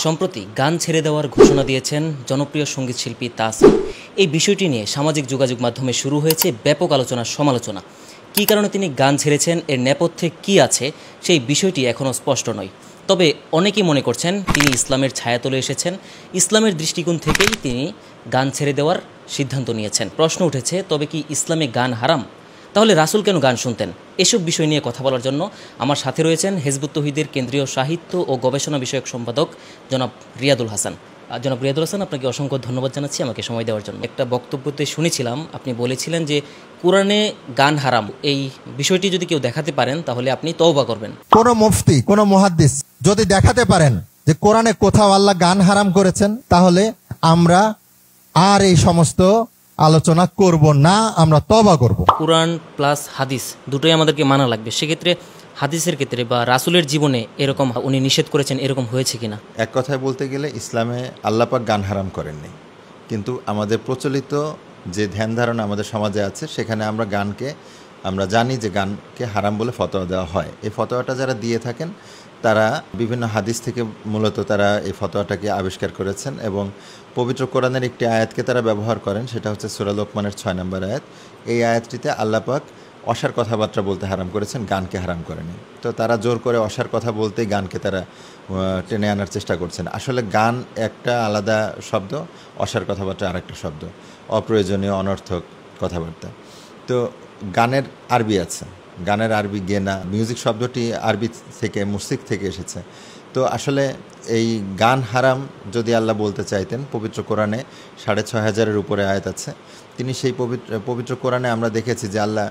সম্প্রতি গান ছেড়ে দেওয়ার ঘোষণা দিয়েছেন জনপ্রিয় সঙ্গীতশিল্পী তাহসান। এই বিষয়টি নিয়ে সামাজিক যোগাযোগ মাধ্যমে শুরু হয়েছে ব্যাপক আলোচনা সমালোচনা। কী কারণে তিনি গান ছেড়েছেন, এর নেপথ্যে কী আছে সেই বিষয়টি এখনও স্পষ্ট নয়। তবে অনেকেই মনে করছেন তিনি ইসলামের ছায়াতলে এসেছেন, ইসলামের দৃষ্টিকোণ থেকেই তিনি গান ছেড়ে দেওয়ার সিদ্ধান্ত নিয়েছেন। প্রশ্ন উঠেছে, তবে কি ইসলামে গান হারাম? তাহলে রাসূল কেন গান শুনতেন? এসব বিষয় নিয়ে কথা বলার জন্য আমার সাথে রয়েছেন হিজবুত তৌহিদের কেন্দ্রীয় সাহিত্য ও গবেষণা বিষয়ক সম্পাদক জনাব রিয়াদুল হাসান। জনাব রিয়াদুল হাসান, আপনাকে অসংখ্য ধন্যবাদ জানাচ্ছি আমাকে সময় দেওয়ার জন্য। একটা বক্তব্যতে শুনেছিলাম আপনি বলেছিলেন যে কোরআনে গান হারাম, এই বিষয়টি যদি কেউ দেখাতে পারেন তাহলে আপনি তওবা করবেন। কোন মুফতি, কোন মুহাদ্দিস যদি দেখাতে পারেন যে কোরআনে কোথাও আল্লাহ গান হারাম করেছেন, তাহলে আমরা আর এই সমস্ত আলোচনা করব না, আমরা তওবা করব। কোরআন প্লাস হাদিস দুটোই আমাদেরকে মানা লাগবে। সেক্ষেত্রে হাদিসের ক্ষেত্রে বা রাসূলের জীবনে এরকম উনি নিষেধ করেছেন, এরকম হয়েছে কিনা? এক কথায় বলতে গেলে ইসলামে আল্লাহ পাক গান হারাম করেননি, কিন্তু আমাদের প্রচলিত যে ধ্যান ধারণা আমাদের সমাজে আছে সেখানে আমরা জানি যে গানকে হারাম বলে ফতোয়া দেওয়া হয়। এই ফতোয়াটা যারা দিয়ে থাকেন তারা বিভিন্ন হাদিস থেকে মূলত তারা এই ফতোয়াটাকে আবিষ্কার করেছেন এবং পবিত্র কোরআনের একটি আয়াতকে তারা ব্যবহার করেন, সেটা হচ্ছে সূরা লোকমানের 6 নম্বর আয়াত। এই আয়াতটিতে আল্লাহ পাক অসার কথাবার্তা বলতে হারাম করেছেন, গানকে হারাম করেনি। তো তারা জোর করে অসার কথা বলতেই গানকে তারা টেনে আনার চেষ্টা করছেন। আসলে গান একটা আলাদা শব্দ, অসার কথাবার্তা আরেকটা শব্দ, অপ্রয়োজনীয় অনর্থক কথাবার্তা। তো গানের আরবি আছে, গানের আরবি গেনা, মিউজিক শব্দটি আরবি থেকে মুসিক থেকে এসেছে। তো আসলে এই গান হারাম যদি আল্লাহ বলতে চাইতেন, পবিত্র কোরআনে 6,500-এর উপরে আয়াত আছে। তিনি সেই পবিত্র কোরআনে আমরা দেখেছি যে আল্লাহ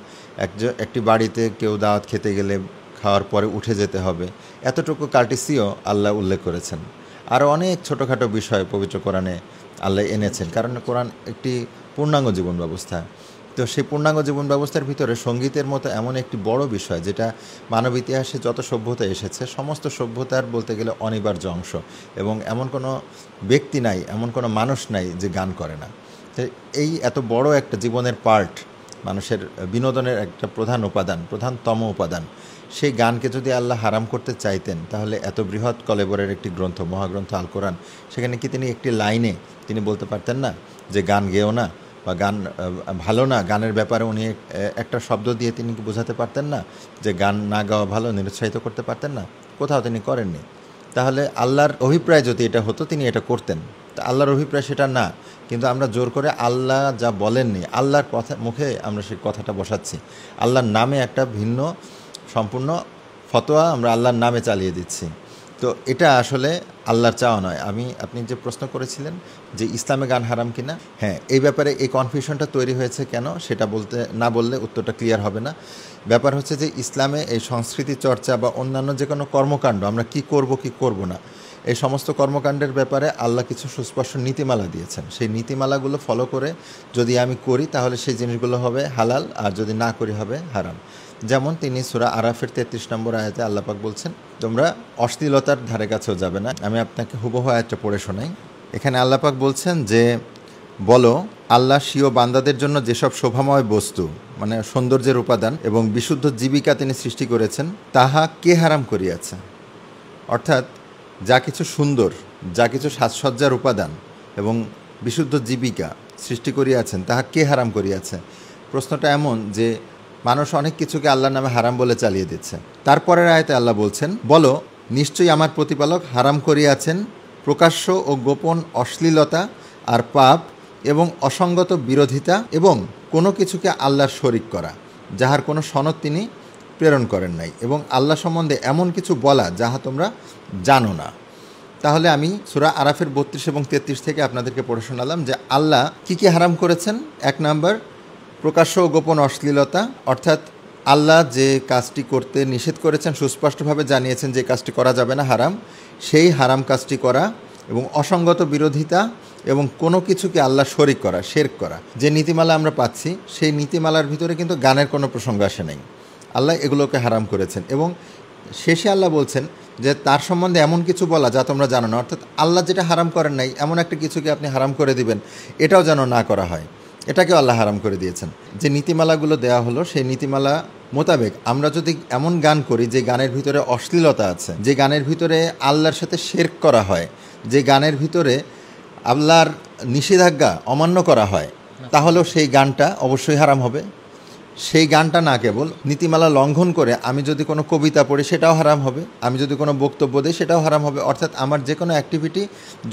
একটি বাড়িতে কেউ দাওয়াত খেতে গেলে খাওয়ার পরে উঠে যেতে হবে, এতটুকু কার্টিসিও আল্লাহ উল্লেখ করেছেন। আরও অনেক ছোটোখাটো বিষয় পবিত্র কোরআনে আল্লাহ এনেছেন, কারণ কোরআন একটি পূর্ণাঙ্গ জীবন ব্যবস্থা। তো সেই পূর্ণাঙ্গ জীবন ব্যবস্থার ভিতরে সঙ্গীতের মতো এমন একটি বড় বিষয়, যেটা মানব ইতিহাসে যত সভ্যতা এসেছে সমস্ত সভ্যতার বলতে গেলে অনিবার্য অংশ, এবং এমন কোনো ব্যক্তি নাই, এমন কোনো মানুষ নাই যে গান করে না। তো এই এত বড় একটা জীবনের পার্ট, মানুষের বিনোদনের একটা প্রধানতম উপাদান, সেই গানকে যদি আল্লাহ হারাম করতে চাইতেন তাহলে এত বৃহৎ কলেবরের একটি গ্রন্থ, মহাগ্রন্থ আল কোরআন, সেখানে কি তিনি একটি লাইনে তিনি বলতে পারতেন না যে গান গেও না বা গান ভালো না? গানের ব্যাপারে উনি একটা শব্দ দিয়ে তিনি বোঝাতে পারতেন না যে গান না গাওয়া ভালো, নিরুৎসাহিত করতে পারতেন না? কোথাও তিনি করেননি। তাহলে আল্লাহর অভিপ্রায় যদি এটা হতো তিনি এটা করতেন। তা আল্লাহর অভিপ্রায় সেটা না, কিন্তু আমরা জোর করে আল্লাহ যা বলেননি, আল্লাহর কথা মুখে আমরা সেই কথাটা বসাচ্ছি। আল্লাহর নামে একটা ভিন্ন সম্পূর্ণ ফতোয়া আমরা আল্লাহর নামে চালিয়ে দিচ্ছি। তো এটা আসলে আল্লাহর চাওয়া নয়। আপনি যে প্রশ্ন করেছিলেন যে ইসলামে গান হারাম কিনা, হ্যাঁ, এই ব্যাপারে এই কনফিউশনটা তৈরি হয়েছে কেন সেটা না বললে উত্তরটা ক্লিয়ার হবে না। ব্যাপার হচ্ছে যে ইসলামে এই সংস্কৃতি চর্চা বা অন্যান্য যে কোনো কর্মকাণ্ড, আমরা কি করব না, এই সমস্ত কর্মকাণ্ডের ব্যাপারে আল্লাহ কিছু সুস্পষ্ট নীতিমালা দিয়েছেন। সেই নীতিমালাগুলো ফলো করে যদি আমি করি তাহলে সেই জিনিসগুলো হবে হালাল, আর যদি না করি হবে হারাম। যেমন তিনি সূরা আরাফের 33 নম্বর আয়াতে আল্লাহ পাক বলছেন, তোমরা অশ্লীলতার ধারে কাছেও যাবে না। আমি আপনাকে হুবহু আয়াতটা পড়ে শোনাই। এখানে আল্লাহ পাক বলছেন যে, বলো, আল্লাহ স্বীয় বান্দাদের জন্য যেসব শোভাময় বস্তু, মানে সৌন্দর্যের উপাদান এবং বিশুদ্ধ জীবিকা তিনি সৃষ্টি করেছেন, তাহা কে হারাম করিয়াছে? অর্থাৎ যা কিছু সুন্দর, যা কিছু সাজসজ্জার উপাদান এবং বিশুদ্ধ জীবিকা সৃষ্টি করিয়াছেন, তাহা কে হারাম করিয়াছে? প্রশ্নটা এমন যে মানুষ অনেক কিছুকে আল্লাহর নামে হারাম বলে চালিয়ে দিচ্ছে। তারপরের আয়াতে আল্লাহ বলছেন, বলো, নিশ্চয়ই আমার প্রতিপালক হারাম করিয়াছেন প্রকাশ্য ও গোপন অশ্লীলতা আর পাপ এবং অসঙ্গত বিরোধিতা এবং কোনো কিছুকে আল্লাহর শরিক করা, যাহার কোনো সনদ তিনি প্রেরণ করেন নাই, এবং আল্লাহ সম্বন্ধে এমন কিছু বলা যাহা তোমরা জানো না। তাহলে আমি সূরা আরাফের 32 এবং 33 থেকে আপনাদেরকে পড়ে শোনালাম যে আল্লাহ কি হারাম করেছেন। 1 নম্বর, প্রকাশ্য ও গোপন অশ্লীলতা, অর্থাৎ আল্লাহ যে কাজটি করতে নিষেধ করেছেন, সুস্পষ্টভাবে জানিয়েছেন যে কাজটি করা যাবে না, হারাম, সেই হারাম কাজটি করা, এবং অসঙ্গত বিরোধিতা এবং কোনো কিছুকে আল্লাহ শরিক করা, শিরক করা। যে নীতিমালা আমরা পাচ্ছি সেই নীতিমালার ভিতরে কিন্তু গানের কোনো প্রসঙ্গ আসে নাই। আল্লাহ এগুলোকে হারাম করেছেন, এবং শেষে আল্লাহ বলছেন যে তার সম্বন্ধে এমন কিছু বলা যা তোমরা জানো না। অর্থাৎ আল্লাহ যেটা হারাম করেন নাই এমন একটা কিছুকে আপনি হারাম করে দিবেন, এটাও যেন না করা হয়, এটাকেও আল্লাহ হারাম করে দিয়েছেন। যে নীতিমালাগুলো দেওয়া হলো সেই নীতিমালা মোতাবেক আমরা যদি এমন গান করি যে গানের ভিতরে অশ্লীলতা আছে, যে গানের ভিতরে আল্লাহর সাথে শিরক করা হয়, যে গানের ভিতরে আল্লাহর নিষেধাজ্ঞা অমান্য করা হয়, তাহলেও সেই গানটা অবশ্যই হারাম হবে। সেই গানটা না কেবল নীতিমালা লঙ্ঘন করে আমি যদি কোনো কবিতা পড়ি সেটাও হারাম হবে, আমি যদি কোনো বক্তব্য দিই সেটাও হারাম হবে। অর্থাৎ আমার যে কোনো অ্যাক্টিভিটি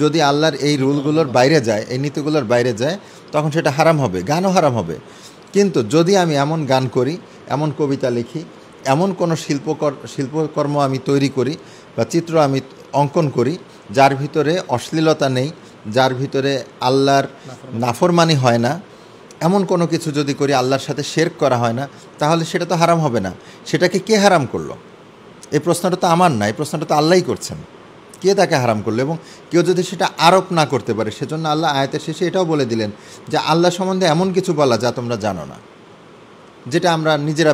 যদি আল্লাহর এই রুলগুলোর বাইরে যায়, এই নীতিগুলোর বাইরে যায়, তখন সেটা হারাম হবে, গানও হারাম হবে। কিন্তু যদি আমি এমন গান করি, এমন কবিতা লিখি, এমন কোনো শিল্পকর্ম আমি তৈরি করি বা চিত্র আমি অঙ্কন করি যার ভিতরে অশ্লীলতা নেই, যার ভিতরে আল্লাহর নাফরমানি হয় না, এমন কোনো কিছু যদি করি, আল্লাহর সাথে শিরক করা হয় না, তাহলে সেটা তো হারাম হবে না। সেটাকে কে হারাম করলো? এই প্রশ্নটা তো আমার না, এই প্রশ্নটা তো আল্লাহই করছেন। কে তাকে হারাম করলো? এবং কেউ যদি সেটা আরোপ না করতে পারে, সেজন্য আল্লাহ আয়াতের শেষে এটাও বলে দিলেন যে আল্লাহ সম্বন্ধে এমন কিছু বলা যা তোমরা জানো না, যেটা আমরা নিজেরা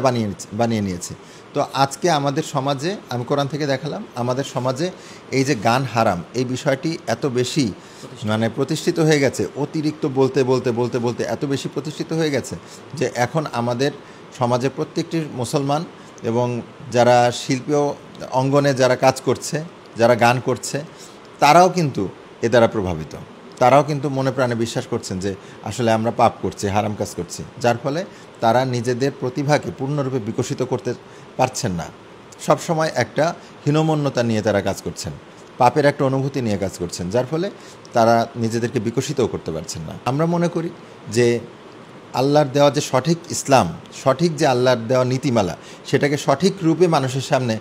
বানিয়ে নিয়েছি। তো আজকে আমাদের সমাজে, আমি কোরআন থেকে দেখালাম, আমাদের সমাজে এই যে গান হারাম, এই বিষয়টি এত বেশি প্রতিষ্ঠিত হয়ে গেছে, অতিরিক্ত বলতে বলতে বলতে বলতে এত বেশি প্রতিষ্ঠিত হয়ে গেছে যে এখন আমাদের সমাজে প্রত্যেকটি মুসলমান এবং যারা শিল্পীয় অঙ্গনে যারা কাজ করছে, যারা গান করছে, তারাও কিন্তু এ দ্বারা প্রভাবিত। তারাও কিন্তু মনে প্রাণে বিশ্বাস করছেন যে আসলে আমরা পাপ করছি, হারাম কাজ করছি, যার ফলে তারা নিজেদের প্রতিভাকে পূর্ণরূপে বিকশিত করতে পারছেন না। সবসময় একটা হীনমন্যতা নিয়ে তারা কাজ করছেন, পাপের একটা অনুভূতি নিয়ে কাজ করছেন, যার ফলে তারা নিজেদেরকে বিকশিতও করতে পারছেন না। আমরা মনে করি যে আল্লাহর দেওয়া যে সঠিক ইসলাম, সঠিক যে আল্লাহর দেওয়া নীতিমালা, সেটাকে সঠিক রূপে মানুষের সামনে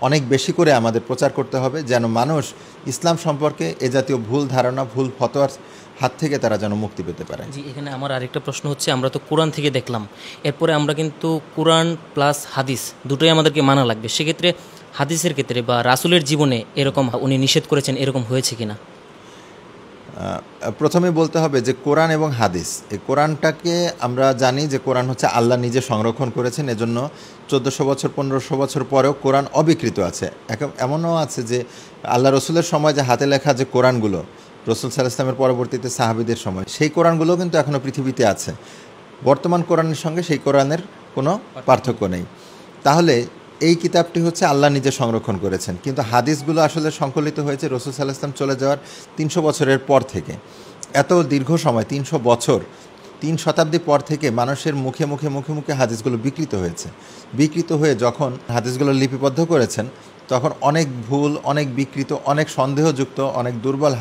অনেক বেশি করে আমাদের প্রচার করতে হবে, যেন মানুষ ইসলাম সম্পর্কে এ জাতীয় ভুল ধারণা, ভুল ফতোয়ার হাত থেকে তারা যেন মুক্তি পেতে পারে। জি, এখানে আমার আরেকটা প্রশ্ন হচ্ছে, আমরা তো কোরআন থেকে দেখলাম, এরপরে আমরা কিন্তু কোরআন প্লাস হাদিস দুটোই আমাদেরকে মানা লাগবে। সেক্ষেত্রে হাদিসের ক্ষেত্রে বা রাসূলের জীবনে এরকম উনি নিষেধ করেছেন, এরকম হয়েছে কিনা? প্রথমে বলতে হবে যে কোরআন এবং হাদিস, এই কোরআনটাকে আমরা জানি যে কোরআন হচ্ছে আল্লাহ নিজে সংরক্ষণ করেছেন, এজন্য 1400 বছর 1500 বছর পরেও কোরআন অবিকৃত আছে। এমনও আছে যে আল্লাহ রসুলের সময় যে হাতে লেখা যে কোরআনগুলো, রসুল সাল্লাল্লাহু আলাইহি ওয়াসাল্লামের পরবর্তীতে সাহাবীদের সময়, সেই কোরআনগুলো কিন্তু এখনও পৃথিবীতে আছে। বর্তমান কোরআনের সঙ্গে সেই কোরআনের কোনো পার্থক্য নেই। তাহলে এই কিতাবটি হচ্ছে আল্লাহ নিজে সংরক্ষণ করেছেন, কিন্তু হাদিসগুলো আসলে সংকলিত হয়েছে রসুল সাল্লাল্লাহু আলাইহি ওয়াসাল্লাম চলে যাওয়ার 300 বছরের পর থেকে। এত দীর্ঘ সময়, 300 বছর, 3 শতাব্দী পর থেকে মানুষের মুখে মুখে মুখে মুখে হাদিসগুলো বিকৃত হয়েছে। বিকৃত হয়ে যখন হাদিসগুলো লিপিবদ্ধ করেছেন, তখন অনেক ভুল, অনেক বিকৃত, অনেক সন্দেহযুক্ত, অনেক দুর্বল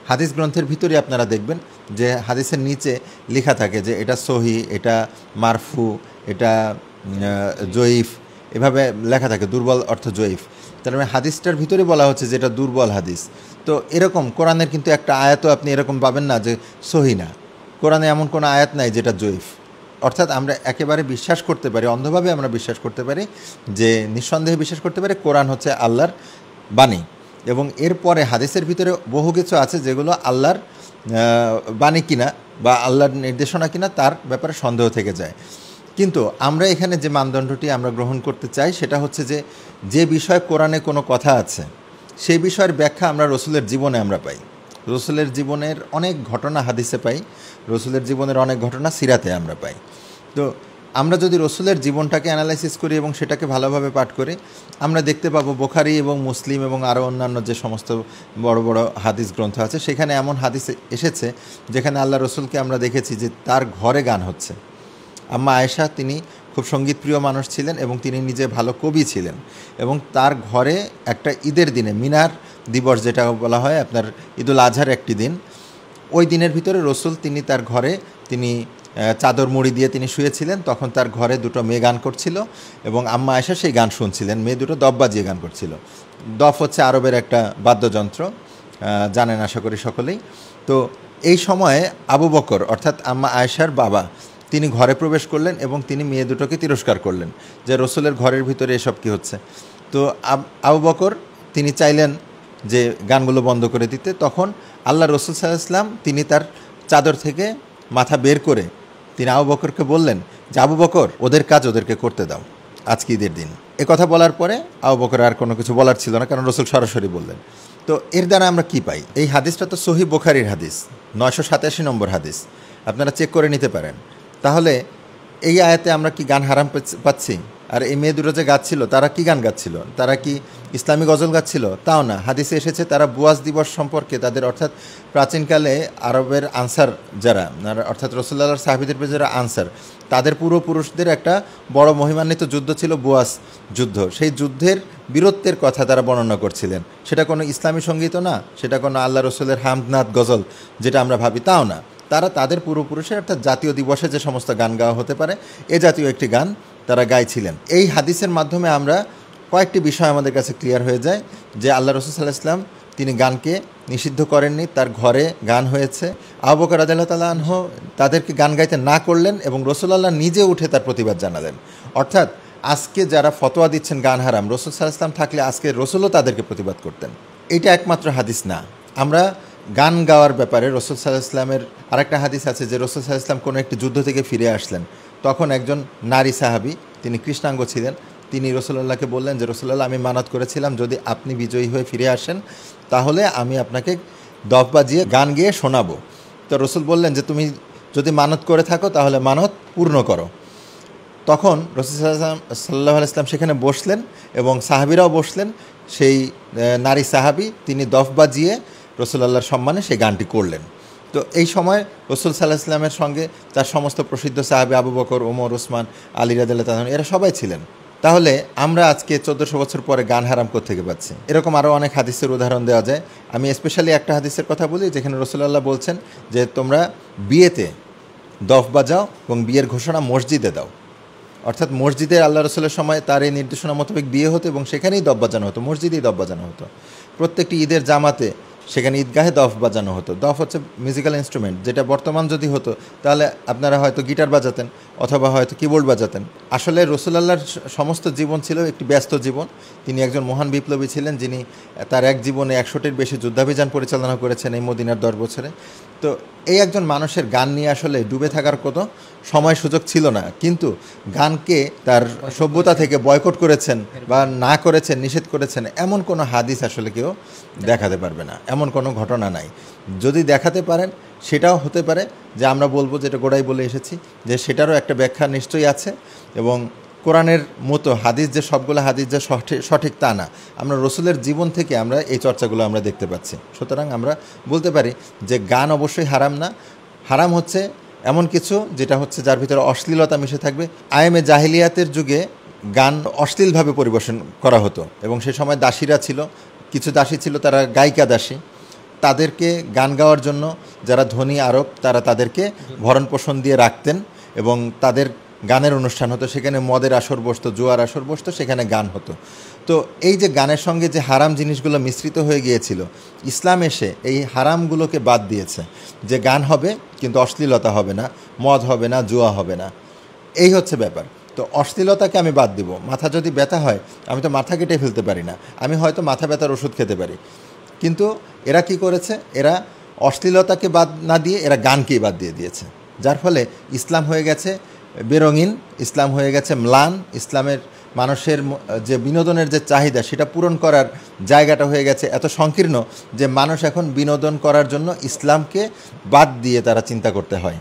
হাদিস গ্রন্থের ভিতরে আপনারা দেখবেন যে হাদিসের নিচে লেখা থাকে যে এটা সহি, এটা মারফু, এটা জয়ীফ, এভাবে লেখা থাকে, দুর্বল অর্থ জয়ীফ। তার মানে হাদিসটার ভিতরে বলা হচ্ছে যে এটা দুর্বল হাদিস। তো এরকম কোরআনের কিন্তু একটা আয়াতও আপনি এরকম পাবেন না যে সহি না। কোরআনে এমন কোনো আয়াত নাই যেটা জয়ীফ। অর্থাৎ আমরা একেবারে বিশ্বাস করতে পারি, অন্ধভাবে আমরা বিশ্বাস করতে পারি, যে নিঃসন্দেহে বিশ্বাস করতে পারি কোরআন হচ্ছে আল্লাহর বাণী। এবং এরপরে হাদিসের ভিতরে বহু কিছু আছে যেগুলো আল্লাহর বাণী কিনা বা আল্লাহর নির্দেশনা কিনা তার ব্যাপারে সন্দেহ থেকে যায়। কিন্তু আমরা এখানে যে মানদণ্ডটি আমরা গ্রহণ করতে চাই সেটা হচ্ছে যে বিষয়ে কোরআনে কোনো কথা আছে, সেই বিষয়ের ব্যাখ্যা আমরা রসুলের জীবনে আমরা পাই। রসুলের জীবনের অনেক ঘটনা হাদিসে পাই, রসুলের জীবনের অনেক ঘটনা সিরাতে আমরা পাই। তো আমরা যদি রসুলের জীবনটাকে অ্যানালাইসিস করি এবং সেটাকে ভালোভাবে পাঠ করি, আমরা দেখতে পাবো বুখারী এবং মুসলিম এবং আরও অন্যান্য যে সমস্ত বড় বড় হাদিস গ্রন্থ আছে, সেখানে এমন হাদিস এসেছে যেখানে আল্লাহ রসুলকে আমরা দেখেছি যে তার ঘরে গান হচ্ছে। আম্মা আয়েশা, তিনি খুব সঙ্গীতপ্রিয় মানুষ ছিলেন এবং তিনি নিজে ভালো কবি ছিলেন, এবং তার ঘরে একটা ঈদের দিনে, মিনার দিবস যেটা বলা হয় আপনার, ঈদুল আজহার একটি দিন, ওই দিনের ভিতরে রসুল তিনি তার ঘরে তিনি চাদর মুড়ি দিয়ে তিনি শুয়েছিলেন। তখন তার ঘরে দুটো মেয়ে গান করছিল এবং আম্মা আয়েশা সেই গান শুনছিলেন। মেয়ে দুটো দফ বাজিয়ে গান করছিল। দফ হচ্ছে আরবের একটা বাদ্যযন্ত্র, জানেন আশা করি সকলেই। তো এই সময়ে আবু বকর অর্থাৎ আম্মা আয়েশার বাবা তিনি ঘরে প্রবেশ করলেন এবং তিনি মেয়ে দুটোকে তিরস্কার করলেন যে রসুলের ঘরের ভিতরে এসব কী হচ্ছে। তো আবু বকর তিনি চাইলেন যে গানগুলো বন্ধ করে দিতে। তখন আল্লাহ রসুল সাল্লাল্লাহু আলাইহি ওয়াসাল্লাম তিনি তার চাদর থেকে মাথা বের করে তিনি আবু বকরকে বললেন যে আবু বকর, ওদের কাজ ওদেরকে করতে দাও, আজকে ঈদের দিন। কথা বলার পরে আবু বকর আর কোনো কিছু বলার ছিল না, কারণ রসুল সরাসরি বললেন। তো এর দ্বারা আমরা কি পাই? এই হাদিসটা তো সহিহ বুখারীর হাদিস, 987 নম্বর হাদিস, আপনারা চেক করে নিতে পারেন। তাহলে এই আয়াতে আমরা কি গান হারাম পাচ্ছি? আর এই মেয়ে দুটো যে গাচ্ছিল তারা কি গান গাচ্ছিল? তারা কি ইসলামী গজল গাচ্ছিল? তাও না। হাদিসে এসেছে তারা বুয়াজ দিবস সম্পর্কে তাদের, অর্থাৎ প্রাচীনকালে আরবের আনসার যারা, অর্থাৎ রাসূলুল্লাহর সাহাবীদের যারা আনসার, তাদের পূর্বপুরুষদের একটা বড় মহিমান্বিত যুদ্ধ ছিল বুয়াস যুদ্ধ। সেই যুদ্ধের বীরত্বের কথা তারা বর্ণনা করছিলেন। সেটা কোনো ইসলামী সঙ্গীতও না, সেটা কোনো আল্লাহ রসুলের হামদনাথ গজল যেটা আমরা ভাবি, তাও না। তারা তাদের পূর্বপুরুষের, অর্থাৎ জাতীয় দিবসে যে সমস্ত গান গাওয়া হতে পারে এ জাতীয় একটি গান তারা গাইছিলেন। এই হাদিসের মাধ্যমে আমরা কয়েকটি বিষয় আমাদের কাছে ক্লিয়ার হয়ে যায় যে আল্লাহ রসুল সাল্লাল্লাহু আলাইহি ওয়াসাল্লাম তিনি গানকে নিষিদ্ধ করেননি। তার ঘরে গান হয়েছে, আবু বকর রাদিয়াল্লাহু তাআলা আনহু তাদেরকে গান গাইতে না করলেন এবং রাসূলুল্লাহ নিজে উঠে তার প্রতিবাদ জানালেন। অর্থাৎ আজকে যারা ফতোয়া দিচ্ছেন গান হারাম, রাসূল সাল্লাল্লাহু আলাইহি ওয়াসাল্লাম থাকলে আজকে রাসূলও তাদেরকে প্রতিবাদ করতেন। এটা একমাত্র হাদিস না। আমরা গান গাওয়ার ব্যাপারে রাসূল সাল্লাল্লাহু আলাইহি ওয়াসাল্লামের আরেকটা হাদিস আছে যে রাসূল সাল্লাল্লাহু আলাইহি ওয়াসাল্লাম কোনো একটি যুদ্ধ থেকে ফিরে আসলেন। তখন একজন নারী সাহাবী, তিনি কৃষ্ণাঙ্গ ছিলেন, তিনি রাসূলুল্লাহকে বললেন যে রাসূলুল্লাহ, আমি মানত করেছিলাম যদি আপনি বিজয়ী হয়ে ফিরে আসেন তাহলে আমি আপনাকে দফ বাজিয়ে গান গেয়ে শোনাবো। তো রাসূল বললেন যে তুমি যদি মানত করে থাকো তাহলে মানত পূর্ণ করো। তখন রাসূল সাল্লাল্লাহু আলাইহি ওয়াসাল্লাম সেখানে বসলেন এবং সাহাবীরাও বসলেন। সেই নারী সাহাবী তিনি দফ বাজিয়ে রাসূলুল্লাহর সম্মানে সেই গানটি করলেন। তো এই সময় রাসূল সাল্লাল্লাহু আলাইহি ওয়াসাল্লামের সঙ্গে তার সমস্ত প্রসিদ্ধ সাহাবী আবু বকর, ওমর, ওসমান, আলী রাদিয়াল্লাহু তাআলা এরা সবাই ছিলেন। তাহলে আমরা আজকে 1400 বছর পরে গান হারাম কোত্থেকে পাচ্ছি? এরকম আরও অনেক হাদিসের উদাহরণ দেওয়া যায়। আমি স্পেশালি একটা হাদিসের কথা বলি যেখানে রাসূলুল্লাহ বলছেন যে তোমরা বিয়েতে দফ বাজাও এবং বিয়ের ঘোষণা মসজিদে দাও। অর্থাৎ মসজিদে আল্লাহ রসুলের সময় তার এই নির্দেশনা মোতাবেক বিয়ে হতো এবং সেখানেই দফ বাজানো হতো, মসজিদেই দফ বাজানো হতো। প্রত্যেকটি ঈদের জামাতে সেখানে ঈদগাহে দফ বাজানো হতো। দফ হচ্ছে মিউজিক্যাল ইনস্ট্রুমেন্ট, যেটা বর্তমান যদি হতো তাহলে আপনারা হয়তো গিটার বাজাতেন অথবা হয়তো কিবোর্ড বাজাতেন। আসলে রাসূলুল্লাহর সমস্ত জীবন ছিল একটি ব্যস্ত জীবন। তিনি একজন মহান বিপ্লবী ছিলেন যিনি তার এক জীবনে 100টির বেশি যুদ্ধাভিযান পরিচালনা করেছেন এই মদিনার 10 বছরে। তো এই একজন মানুষের গান নিয়ে আসলে ডুবে থাকার কোনো সময় সুযোগ ছিল না, কিন্তু গানকে তার সভ্যতা থেকে বয়কট করেছেন বা না করেছেন, নিষেধ করেছেন এমন কোনো হাদিস আসলে কেউ দেখাতে পারবে না, এমন কোনো ঘটনা নাই। যদি দেখাতে পারেন সেটাও হতে পারে যে আমরা বলবো, যেটা গোড়াই বলে এসেছি, যে সেটারও একটা ব্যাখ্যা নিশ্চয়ই আছে। এবং কোরআনের মতো হাদিস যে সবগুলো হাদিস যে সঠিক তা না, আমরা রসুলের জীবন থেকে আমরা এই চর্চাগুলো আমরা দেখতে পাচ্ছি। সুতরাং আমরা বলতে পারি যে গান অবশ্যই হারাম না। হারাম হচ্ছে এমন কিছু যেটা হচ্ছে যার ভিতরে অশ্লীলতা মিশে থাকবে। আইএমএ জাহিলিয়াতের যুগে গান অশ্লীলভাবে পরিবেশন করা হতো এবং সে সময় দাসীরা ছিল, কিছু দাসী ছিল তারা গায়িকা দাসী। তাদেরকে গান গাওয়ার জন্য যারা ধনী আরব তারা তাদেরকে ভরণ পোষণ দিয়ে রাখতেন এবং তাদের গানের অনুষ্ঠান হতো, সেখানে মদের আসর বসতো, জুয়ার আসর বসতো, সেখানে গান হতো। তো এই যে গানের সঙ্গে যে হারাম জিনিসগুলো মিশ্রিত হয়ে গিয়েছিল, ইসলাম এসে এই হারামগুলোকে বাদ দিয়েছে, যে গান হবে কিন্তু অশ্লীলতা হবে না, মদ হবে না, জুয়া হবে না, এই হচ্ছে ব্যাপার। তো অশ্লীলতাকে আমি বাদ দিব। মাথা যদি ব্যথা হয় আমি তো মাথা কেটে ফেলতে পারি না, আমি হয়তো মাথা ব্যথার ওষুধ খেতে পারি। কিন্তু এরা কি করেছে, এরা অশ্লীলতাকে বাদ না দিয়ে এরা গানকেই বাদ দিয়ে দিয়েছে, যার ফলে ইসলাম হয়ে গেছে বেরঙিন, ইসলাম হয়ে গেছে ম্লান। ইসলামের মানুষের যে বিনোদনের যে চাহিদা সেটা পূরণ করার জায়গাটা হয়ে গেছে এত সংকীর্ণ যে মানুষ এখন বিনোদন করার জন্য ইসলামকে বাদ দিয়ে তারা চিন্তা করতে হয়।